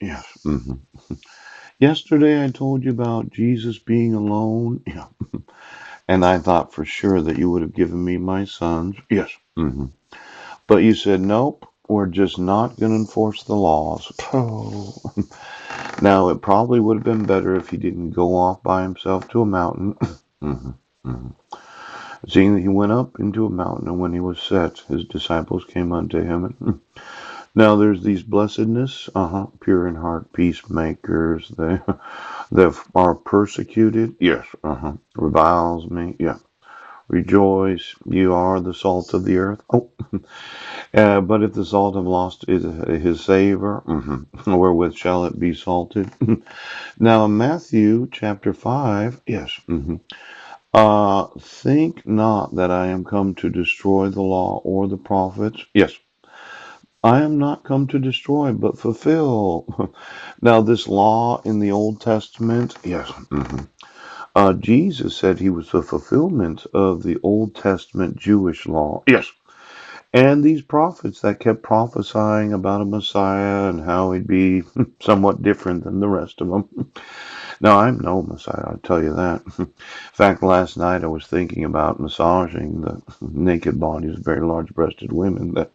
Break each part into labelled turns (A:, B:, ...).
A: Yes. Yesterday I told you about Jesus being alone. Yeah. And I thought for sure that you would have given me my sons. Yes. But you said, nope, we're just not going to enforce the laws. Oh. Now, it probably would have been better if he didn't go off by himself to a mountain. Mhm, mhm. Seeing that he went up into a mountain, and when he was set, his disciples came unto him. And now there's these blessedness, pure in heart, peacemakers. They that are persecuted, yes, reviles me, yeah. Rejoice, you are the salt of the earth. Oh, but if the salt have lost his savor, wherewith shall it be salted? Now, in Matthew chapter 5, yes, think not that I am come to destroy the law or the prophets. Yes, I am not come to destroy, but fulfill. Now, this law in the Old Testament, yes, Jesus said he was the fulfillment of the Old Testament Jewish law. Yes. And these prophets that kept prophesying about a Messiah and how he'd be somewhat different than the rest of them. Now, I'm no Messiah, I'll tell you that. In fact, last night I was thinking about massaging the naked bodies of very large breasted women that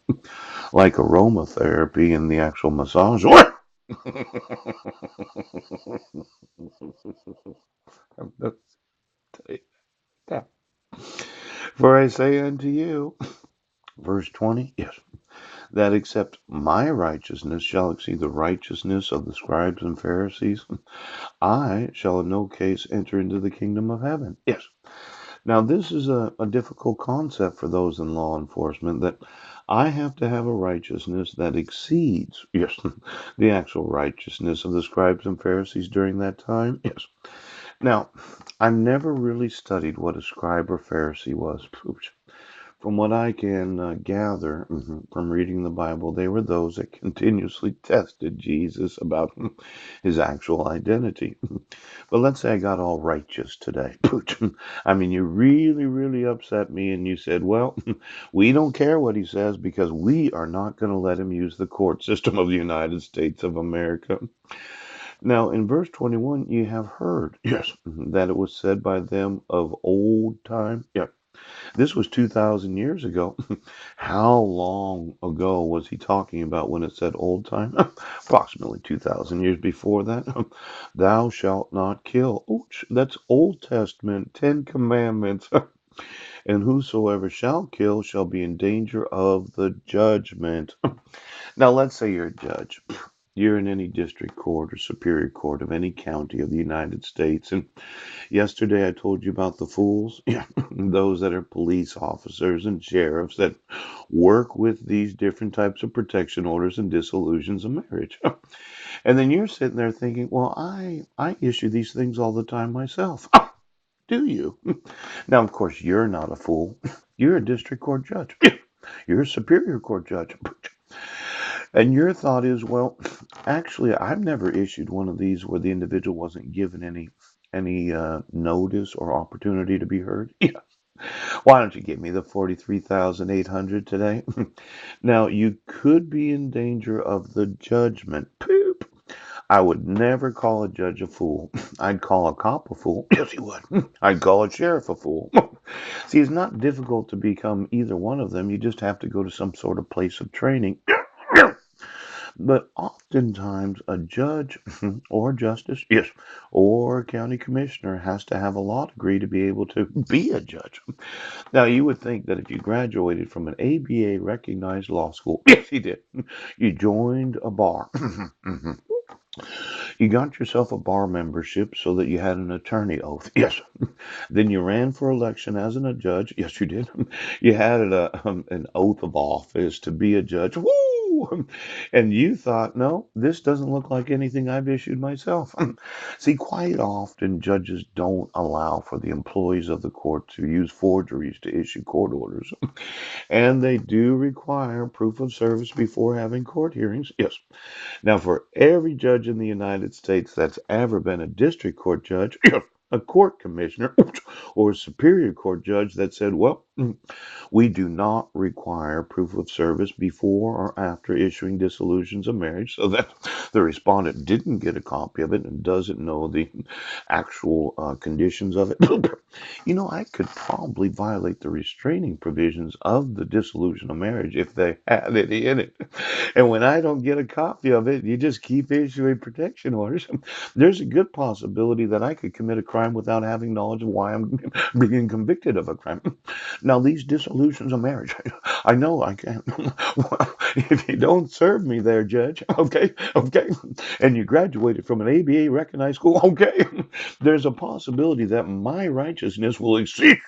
A: like aromatherapy in the actual massage. For I say unto you, verse 20, yes, that except my righteousness shall exceed the righteousness of the scribes and Pharisees, I shall in no case enter into the kingdom of heaven. Yes. Now, this is a difficult concept for those in law enforcement that I have to have a righteousness that exceeds, yes, the actual righteousness of the scribes and Pharisees during that time. Yes. Now, I've never really studied what a scribe or Pharisee was. From what I can gather from reading the Bible, they were those that continuously tested Jesus about his actual identity. But let's say I got all righteous today. I mean, you really, really upset me, and you said, well, we don't care what he says because we are not going to let him use the court system of the United States of America. Now, in verse 21, you have heard, yes, that it was said by them of old time. Yeah, this was 2,000 years ago. How long ago was he talking about when it said old time? Approximately 2,000 years before that. Thou shalt not kill. Oh, that's Old Testament, Ten Commandments. And whosoever shall kill shall be in danger of the judgment. Now, let's say you're a judge. You're in any district court or superior court of any county of the United States. And yesterday I told you about the fools. Yeah, those that are police officers and sheriffs that work with these different types of protection orders and dissolutions of marriage. And then you're sitting there thinking, well, I issue these things all the time myself. Do you? Now, of course, you're not a fool. You're a district court judge. You're a superior court judge. And your thought is, well, actually, I've never issued one of these where the individual wasn't given any notice or opportunity to be heard. Yeah. Why don't you give me the 43,800 today? Now, you could be in danger of the judgment. Poop. I would never call a judge a fool. I'd call a cop a fool. Yes, he would. I'd call a sheriff a fool. See, it's not difficult to become either one of them. You just have to go to some sort of place of training. But oftentimes, a judge or justice, yes, or county commissioner has to have a law degree to be able to be a judge. Now, you would think that if you graduated from an ABA recognized law school, yes, you did, you joined a bar. You got yourself a bar membership so that you had an attorney oath. Yes. Then you ran for election as a judge. Yes, you did. You had an oath of office to be a judge. Woo! And you thought, no, this doesn't look like anything I've issued myself. See, quite often judges don't allow for the employees of the court to use forgeries to issue court orders. And they do require proof of service before having court hearings. Yes. Now, for every judge in the United States that's ever been a district court judge, a court commissioner, or a superior court judge that said, well, we do not require proof of service before or after issuing dissolutions of marriage, so that the respondent didn't get a copy of it and doesn't know the actual conditions of it, I could probably violate the restraining provisions of the dissolution of marriage if they had it in it. And when I don't get a copy of it, you just keep issuing protection orders. There's a good possibility that I could commit a crime without having knowledge of why I'm being convicted of a crime. Now, these dissolutions of marriage, I know I can't. Well, if you don't serve me there, Judge, okay, and you graduated from an ABA recognized school, okay, there's a possibility that my righteousness will exceed